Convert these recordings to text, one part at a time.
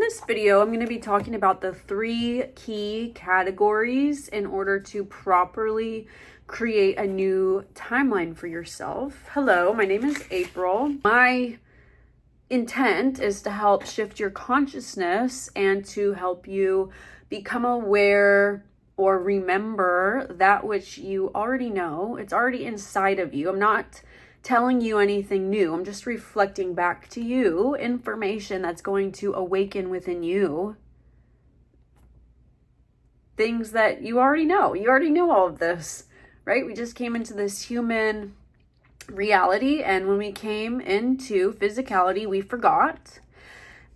this video, I'm going to be talking about the 3 key categories in order to properly create a new timeline for yourself. Hello, my name is April. My intent is to help shift your consciousness and to help you become aware or remember that which you already know. It's already inside of you. I'm not telling you anything new. I'm just reflecting back to you information that's going to awaken within you things that you already know. You already know all of this, right? We just came into this human reality, and when we came into physicality, we forgot.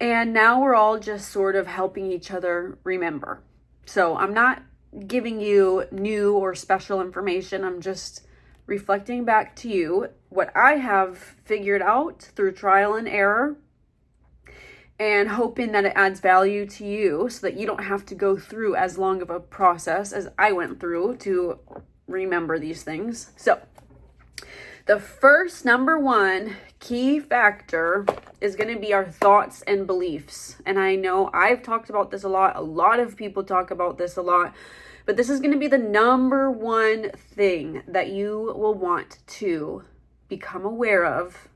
And now we're all just sort of helping each other remember. So I'm not giving you new or special information. I'm just reflecting back to you what I have figured out through trial and error, and hoping that it adds value to you so that you don't have to go through as long of a process as I went through to remember these things. So the first number 1 key factor is going to be our thoughts and beliefs. And I know I've talked about this a lot of people talk about this a lot, but this is going to be the number 1 thing that you will want to become aware of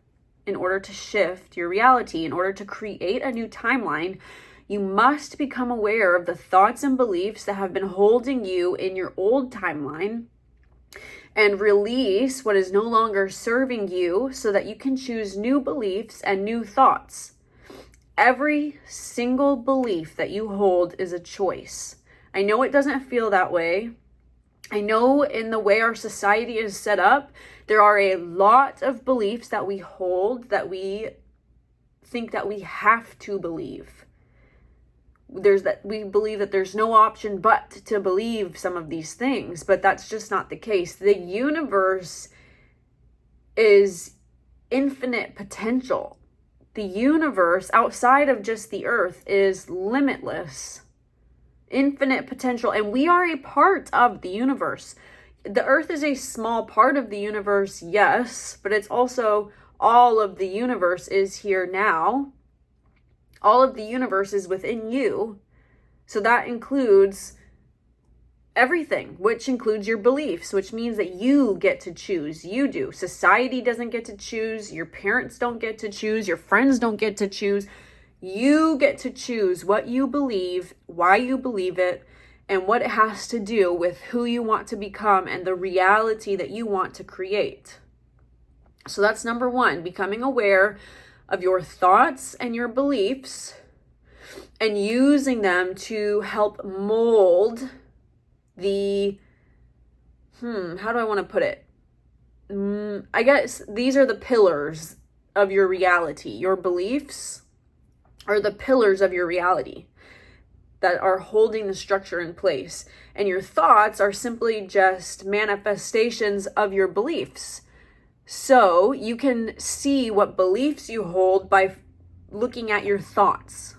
in order to shift your reality. In order to create a new timeline, you must become aware of the thoughts and beliefs that have been holding you in your old timeline and release what is no longer serving you so that you can choose new beliefs and new thoughts. Every single belief that you hold is a choice. I know it doesn't feel that way. I know in the way our society is set up, there are a lot of beliefs that we hold that we think that we have to believe. We believe that there's no option but to believe some of these things, but that's just not the case. The universe is infinite potential. The universe outside of just the earth is limitless. Infinite potential, and we are a part of the universe. The earth is a small part of the universe, yes, but it's also all of the universe is here now. All of the universe is within you. So that includes everything, which includes your beliefs, which means that you get to choose. You do. Society doesn't get to choose. Your parents don't get to choose. Your friends don't get to choose. You get to choose what you believe, why you believe it, and what it has to do with who you want to become and the reality that you want to create. So that's number 1, becoming aware of your thoughts and your beliefs and using them to help mold the, how do I want to put it? I guess these are the pillars of your reality. Your beliefs are the pillars of your reality that are holding the structure in place. And your thoughts are simply just manifestations of your beliefs. So you can see what beliefs you hold by looking at your thoughts.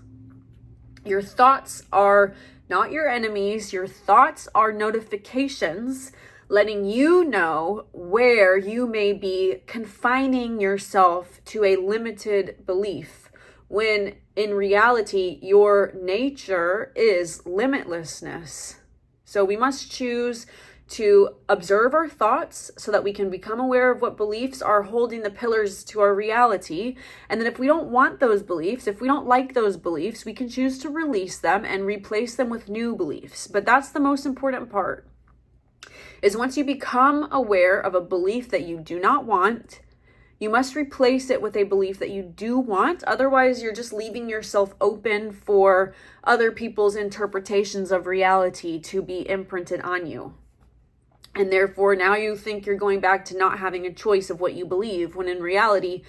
Your thoughts are not your enemies. Your thoughts are notifications letting you know where you may be confining yourself to a limited belief, when in reality, your nature is limitlessness. So we must choose to observe our thoughts so that we can become aware of what beliefs are holding the pillars to our reality. And then if we don't want those beliefs, if we don't like those beliefs, we can choose to release them and replace them with new beliefs. But that's the most important part, is once you become aware of a belief that you do not want, you must replace it with a belief that you do want. Otherwise, you're just leaving yourself open for other people's interpretations of reality to be imprinted on you. And therefore, now you think you're going back to not having a choice of what you believe, when in reality,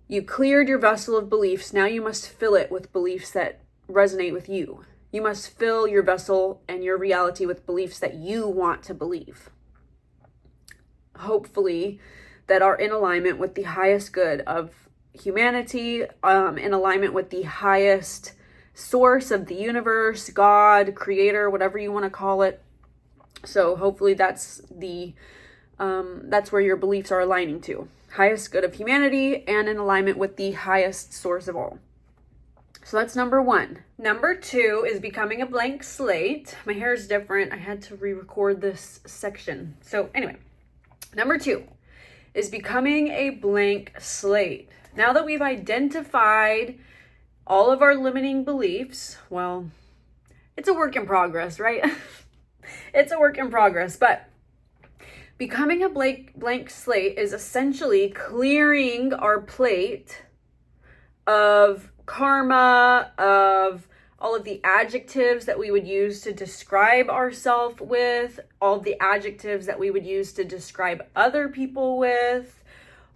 you cleared your vessel of beliefs. Now you must fill it with beliefs that resonate with you. You must fill your vessel and your reality with beliefs that you want to believe. Hopefully, that are in alignment with the highest good of humanity, in alignment with the highest source of the universe, God, creator, whatever you want to call it. So hopefully that's where your beliefs are aligning to. Highest good of humanity and in alignment with the highest source of all. So that's number 1. Number 2 is becoming a blank slate. My hair is different. I had to re-record this section. So anyway, number 2 is becoming a blank slate. Now that we've identified all of our limiting beliefs, well, it's a work in progress, right? It's a work in progress, but becoming a blank slate is essentially clearing our plate of karma, of all of the adjectives that we would use to describe ourselves with, all of the adjectives that we would use to describe other people with,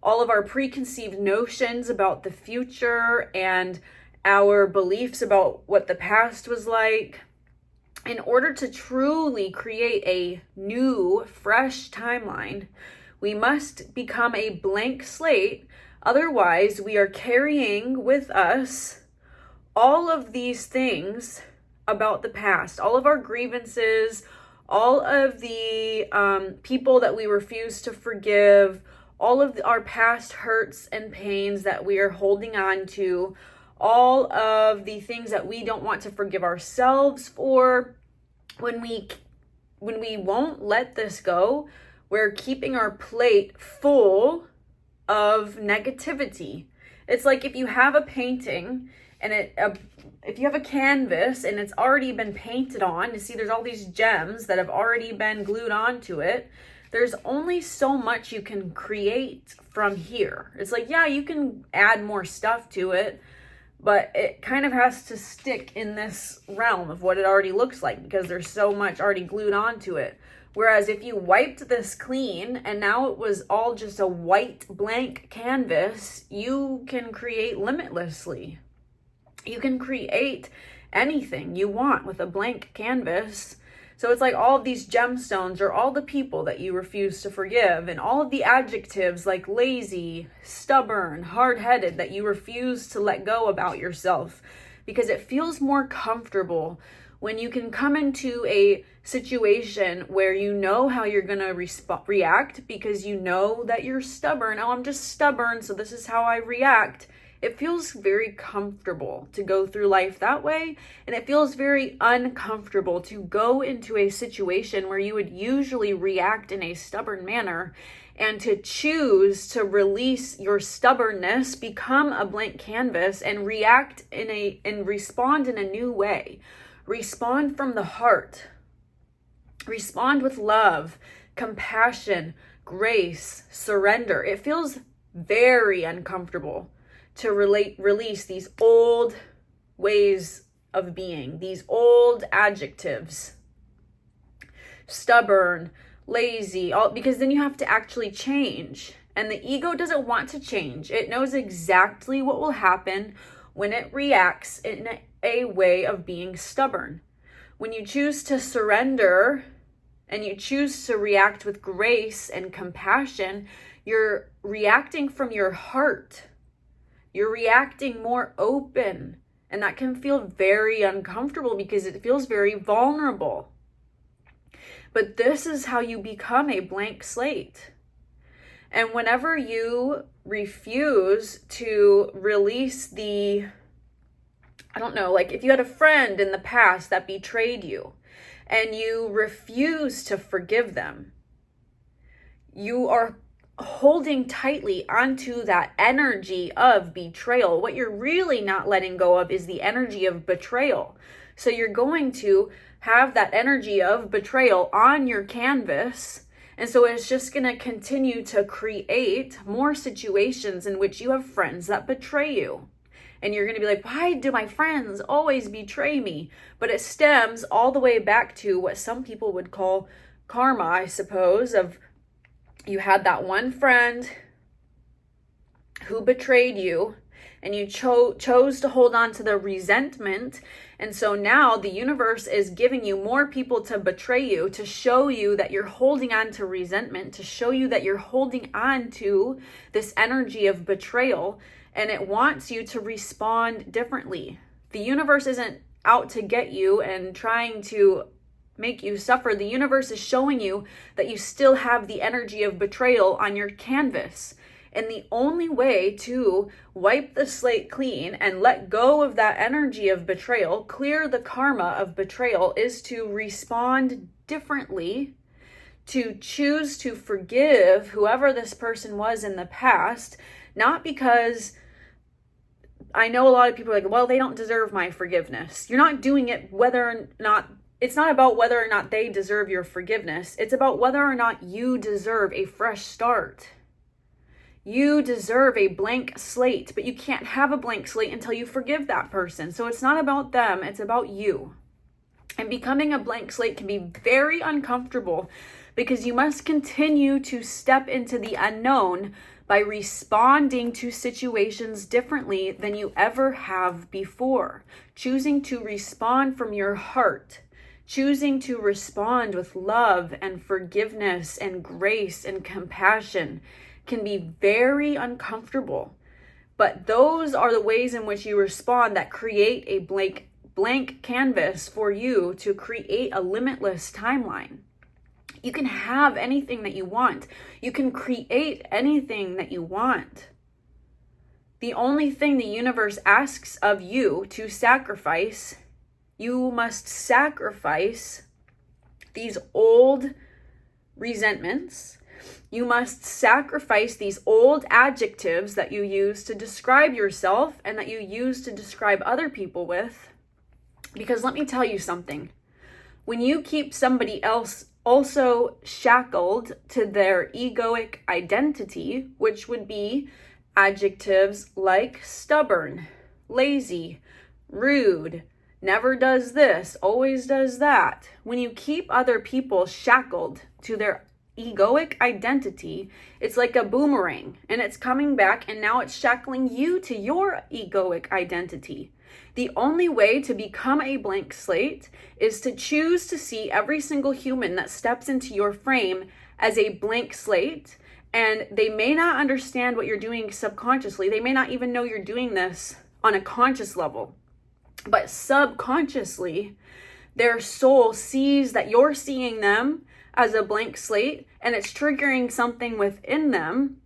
all of our preconceived notions about the future and our beliefs about what the past was like. In order to truly create a new, fresh timeline, we must become a blank slate. Otherwise, we are carrying with us all of these things about the past, all of our grievances, all of the people that we refuse to forgive, all of our past hurts and pains that we are holding on to, all of the things that we don't want to forgive ourselves for. When we won't let this go, we're keeping our plate full of negativity. It's like if you have a painting and if you have a canvas and it's already been painted on, you see there's all these gems that have already been glued onto it. There's only so much you can create from here. It's like, yeah, you can add more stuff to it, but it kind of has to stick in this realm of what it already looks like because there's so much already glued onto it. Whereas if you wiped this clean and now it was all just a white blank canvas, you can create limitlessly. You can create anything you want with a blank canvas. So it's like all of these gemstones are all the people that you refuse to forgive, and all of the adjectives like lazy, stubborn, hard-headed that you refuse to let go about yourself, because it feels more comfortable when you can come into a situation where you know how you're going to react because you know that you're stubborn. Oh, I'm just stubborn, so this is how I react. It feels very comfortable to go through life that way, and it feels very uncomfortable to go into a situation where you would usually react in a stubborn manner, and to choose to release your stubbornness, become a blank canvas, and respond in a new way. Respond from the heart. Respond with love, compassion, grace, surrender. It feels very uncomfortable to release these old ways of being, these old adjectives, stubborn, lazy, because then you have to actually change. And the ego doesn't want to change. It knows exactly what will happen when it reacts in a way of being stubborn. When you choose to surrender and you choose to react with grace and compassion, you're reacting from your heart. You're reacting more open, and that can feel very uncomfortable because it feels very vulnerable. But this is how you become a blank slate. And whenever you refuse to release like if you had a friend in the past that betrayed you and you refuse to forgive them, you are holding tightly onto that energy of betrayal. What you're really not letting go of is the energy of betrayal. So you're going to have that energy of betrayal on your canvas. And so it's just going to continue to create more situations in which you have friends that betray you. And you're going to be like, why do my friends always betray me? But it stems all the way back to what some people would call karma, I suppose, of you had that one friend who betrayed you, and you chose to hold on to the resentment. And so now the universe is giving you more people to betray you, to show you that you're holding on to resentment, to show you that you're holding on to this energy of betrayal, and it wants you to respond differently. The universe isn't out to get you and trying to make you suffer. The universe is showing you that you still have the energy of betrayal on your canvas. And the only way to wipe the slate clean and let go of that energy of betrayal, clear the karma of betrayal, is to respond differently, to choose to forgive whoever this person was in the past, not because I know a lot of people are like, well, they don't deserve my forgiveness. You're not doing it whether or not, it's not about whether or not they deserve your forgiveness. It's about whether or not you deserve a fresh start. You deserve a blank slate, but you can't have a blank slate until you forgive that person. So it's not about them, it's about you. And becoming a blank slate can be very uncomfortable because you must continue to step into the unknown by responding to situations differently than you ever have before. Choosing to respond from your heart. Choosing to respond with love and forgiveness and grace and compassion can be very uncomfortable. But those are the ways in which you respond that create a blank canvas for you to create a limitless timeline. You can have anything that you want. You can create anything that you want. The only thing the universe asks of you to sacrifice, you must sacrifice these old resentments. You must sacrifice these old adjectives that you use to describe yourself and that you use to describe other people with. Because let me tell you something. When you keep somebody else also shackled to their egoic identity, which would be adjectives like stubborn, lazy, rude, never does this, always does that. When you keep other people shackled to their egoic identity, it's like a boomerang and it's coming back and now it's shackling you to your egoic identity. The only way to become a blank slate is to choose to see every single human that steps into your frame as a blank slate, and they may not understand what you're doing subconsciously. They may not even know you're doing this on a conscious level, but subconsciously, their soul sees that you're seeing them as a blank slate, and it's triggering something within them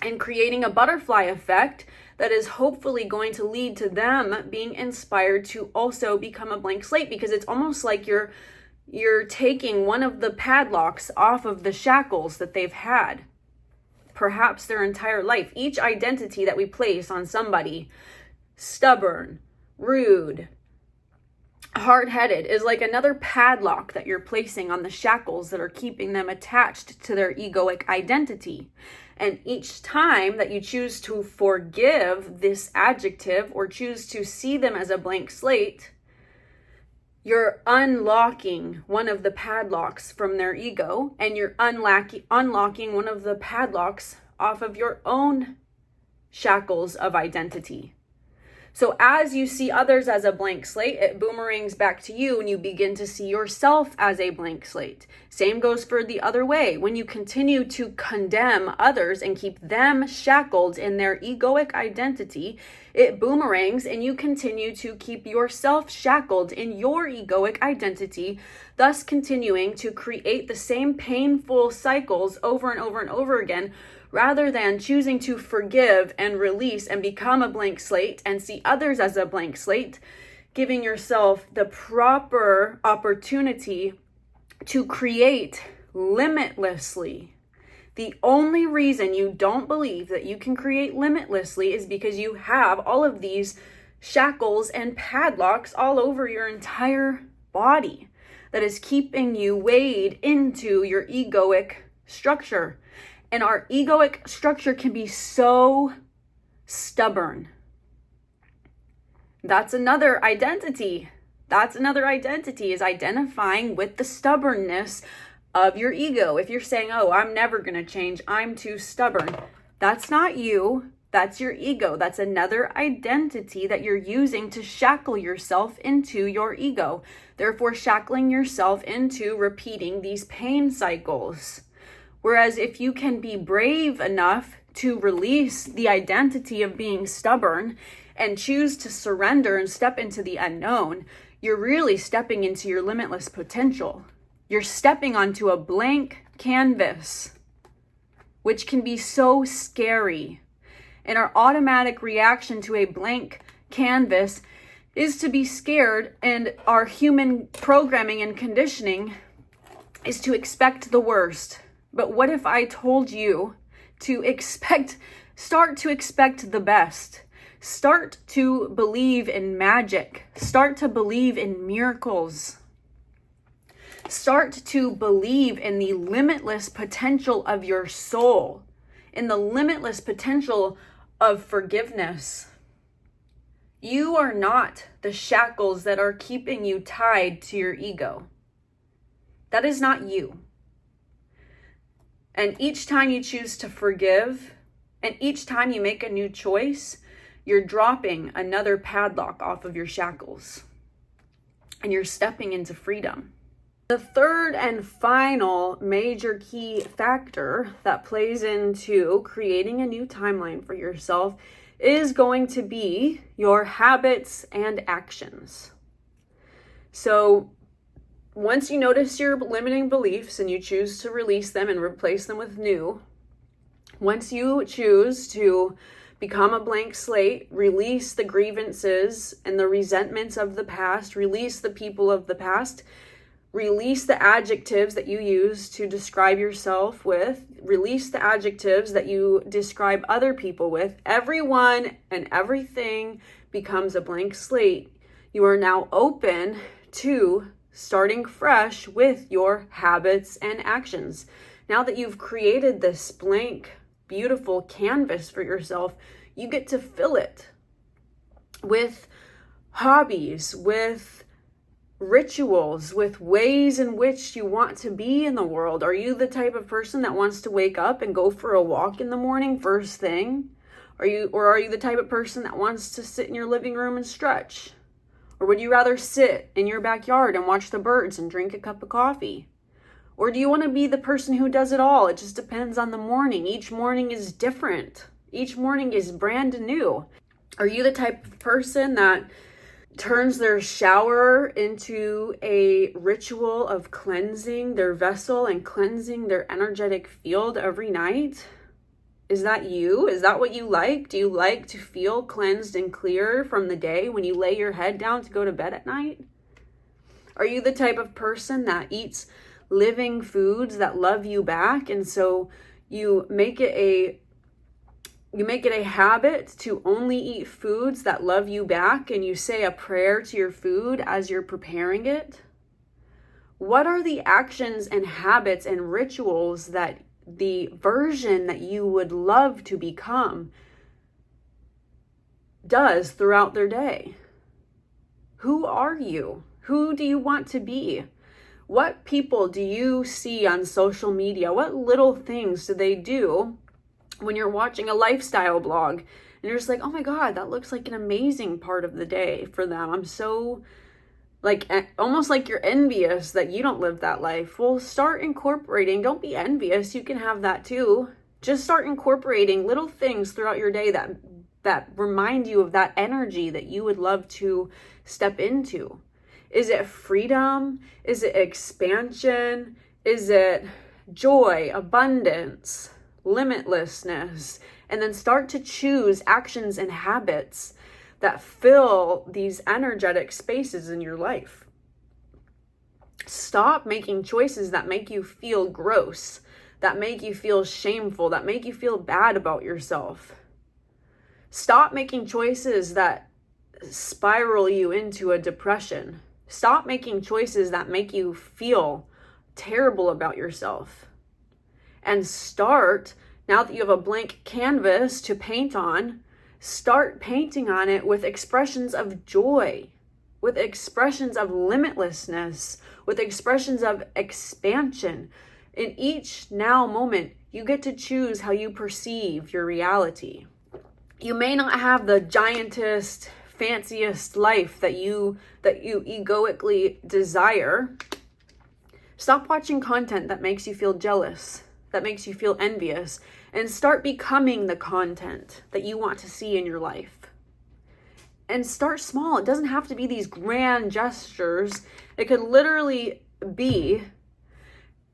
and creating a butterfly effect that is hopefully going to lead to them being inspired to also become a blank slate, because it's almost like you're taking one of the padlocks off of the shackles that they've had perhaps their entire life. Each identity that we place on somebody, stubborn, rude, hard-headed, is like another padlock that you're placing on the shackles that are keeping them attached to their egoic identity. And each time that you choose to forgive this adjective or choose to see them as a blank slate, you're unlocking one of the padlocks from their ego, and you're unlocking one of the padlocks off of your own shackles of identity. So as you see others as a blank slate, it boomerangs back to you and you begin to see yourself as a blank slate. Same goes for the other way. When you continue to condemn others and keep them shackled in their egoic identity, it boomerangs and you continue to keep yourself shackled in your egoic identity, thus continuing to create the same painful cycles over and over and over again, rather than choosing to forgive and release and become a blank slate and see others as a blank slate, giving yourself the proper opportunity to create limitlessly. The only reason you don't believe that you can create limitlessly is because you have all of these shackles and padlocks all over your entire body that is keeping you weighed into your egoic structure. And our egoic structure can be so stubborn. That's another identity. Is identifying with the stubbornness of your ego. If you're saying, oh, I'm never going to change, I'm too stubborn. That's not you. That's your ego. That's another identity that you're using to shackle yourself into your ego. Therefore, shackling yourself into repeating these pain cycles. Whereas if you can be brave enough to release the identity of being stubborn and choose to surrender and step into the unknown, you're really stepping into your limitless potential. You're stepping onto a blank canvas. which can be so scary. And our automatic reaction to a blank canvas is to be scared, and our human programming and conditioning is to expect the worst. But what if I told you to start to expect the best? Start to believe in magic. Start to believe in miracles. Start to believe in the limitless potential of your soul, in the limitless potential of forgiveness. You are not the shackles that are keeping you tied to your ego. That is not you. And each time you choose to forgive, and each time you make a new choice, you're dropping another padlock off of your shackles. And you're stepping into freedom. The third and final major key factor that plays into creating a new timeline for yourself is going to be your habits and actions. So once you notice your limiting beliefs and you choose to release them and replace them with new, once you choose to become a blank slate, release the grievances and the resentments of the past, release the people of the past, release the adjectives that you use to describe yourself with, release the adjectives that you describe other people with, everyone and everything becomes a blank slate. You are now open to starting fresh with your habits and actions. Now that you've created this blank, beautiful canvas for yourself, you get to fill it with hobbies, with rituals, with ways in which you want to be in the world. Are you the type of person that wants to wake up and go for a walk in the morning first thing? Are you the type of person that wants to sit in your living room and stretch? Or would you rather sit in your backyard and watch the birds and drink a cup of coffee? Or do you want to be the person who does it all? It just depends on the morning. Each morning is different. Each morning is brand new. Are you the type of person that turns their shower into a ritual of cleansing their vessel and cleansing their energetic field every night? Is that you? Is that what you like? Do you like to feel cleansed and clear from the day when you lay your head down to go to bed at night? Are you the type of person that eats living foods that love you back, and so you make it a habit to only eat foods that love you back, and you say a prayer to your food as you're preparing it? What are the actions and habits and rituals that the version that you would love to become does throughout their day? Who are you? Who do you want to be? What people do you see on social media? What little things do they do when you're watching a lifestyle blog and you're just like, oh my God, that looks like an amazing part of the day for them. I'm so almost like you're envious that you don't live that life. Well, start incorporating. Don't be envious. You can have that too. Just start incorporating little things throughout your day that remind you of that energy that you would love to step into. Is it freedom? Is it expansion? Is it joy, abundance, limitlessness? And then start to choose actions and habits that fill these energetic spaces in your life. Stop making choices that make you feel gross, that make you feel shameful, that make you feel bad about yourself. Stop making choices that spiral you into a depression. Stop making choices that make you feel terrible about yourself. And start, now that you have a blank canvas to paint on, start painting on it with expressions of joy, with expressions of limitlessness, with expressions of expansion. In each now moment, you get to choose how you perceive your reality. You may not have the giantest, fanciest life that you egoically desire. Stop watching content that makes you feel jealous, that makes you feel envious, and start becoming the content that you want to see in your life. And start small. It doesn't have to be these grand gestures. It could literally be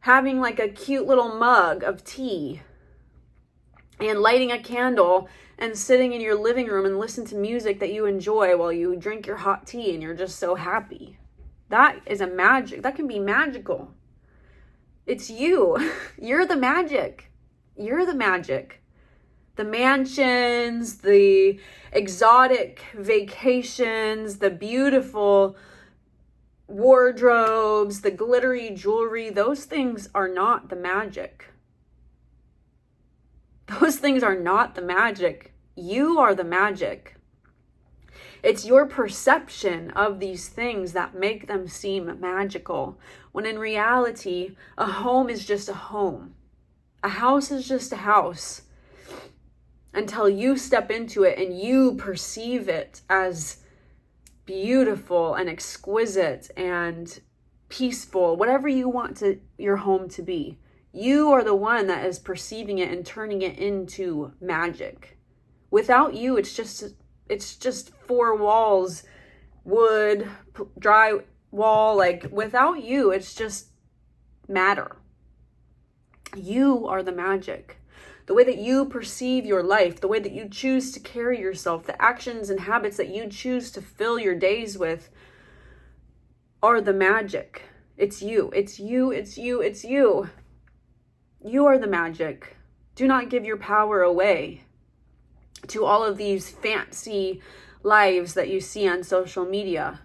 having like a cute little mug of tea and lighting a candle and sitting in your living room and listen to music that you enjoy while you drink your hot tea and you're just so happy. That is a magic. That can be magical. It's you. You're the magic. You're the magic. The mansions, the exotic vacations, the beautiful wardrobes, the glittery jewelry, those things are not the magic. Those things are not the magic. You are the magic. It's your perception of these things that make them seem magical, when in reality, a home is just a home. A house is just a house until you step into it and you perceive it as beautiful and exquisite and peaceful, whatever you want your home to be. You are the one that is perceiving it and turning it into magic. Without you, it's just four walls, wood, dry wall. Like, without you, it's just matter. You are the magic. The way that you perceive your life, the way that you choose to carry yourself, the actions and habits that you choose to fill your days with are the magic. It's you. It's you. It's you. It's you. You are the magic. Do not give your power away to all of these fancy lives that you see on social media.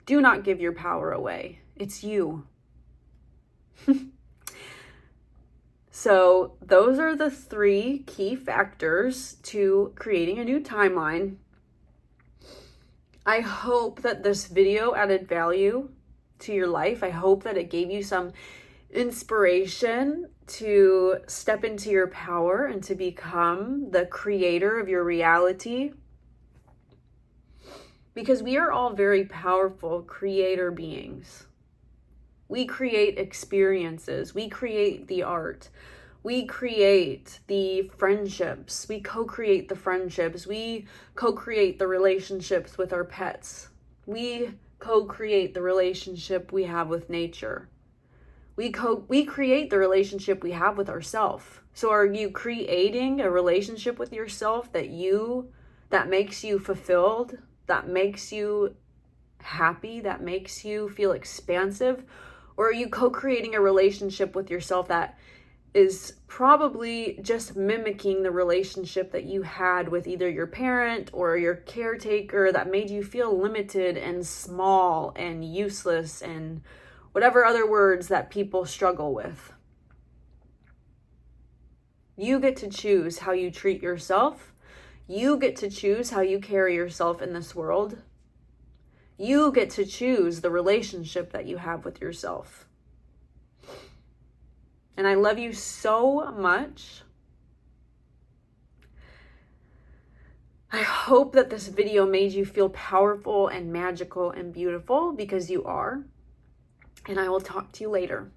Do not give your power away. It's you. So those are the 3 key factors to creating a new timeline. I hope that this video added value to your life. I hope that it gave you some inspiration to step into your power and to become the creator of your reality. Because we are all very powerful creator beings. We create experiences. We create the art. We create the friendships. We co-create the friendships. We co-create the relationships with our pets. We co-create the relationship we have with nature. We create the relationship we have with ourselves. So are you creating a relationship with yourself that makes you fulfilled, that makes you happy, that makes you feel expansive? Or are you co-creating a relationship with yourself that is probably just mimicking the relationship that you had with either your parent or your caretaker that made you feel limited and small and useless and whatever other words that people struggle with? You get to choose how you treat yourself. You get to choose how you carry yourself in this world. You get to choose the relationship that you have with yourself. And I love you so much. I hope that this video made you feel powerful and magical and beautiful, because you are. And I will talk to you later.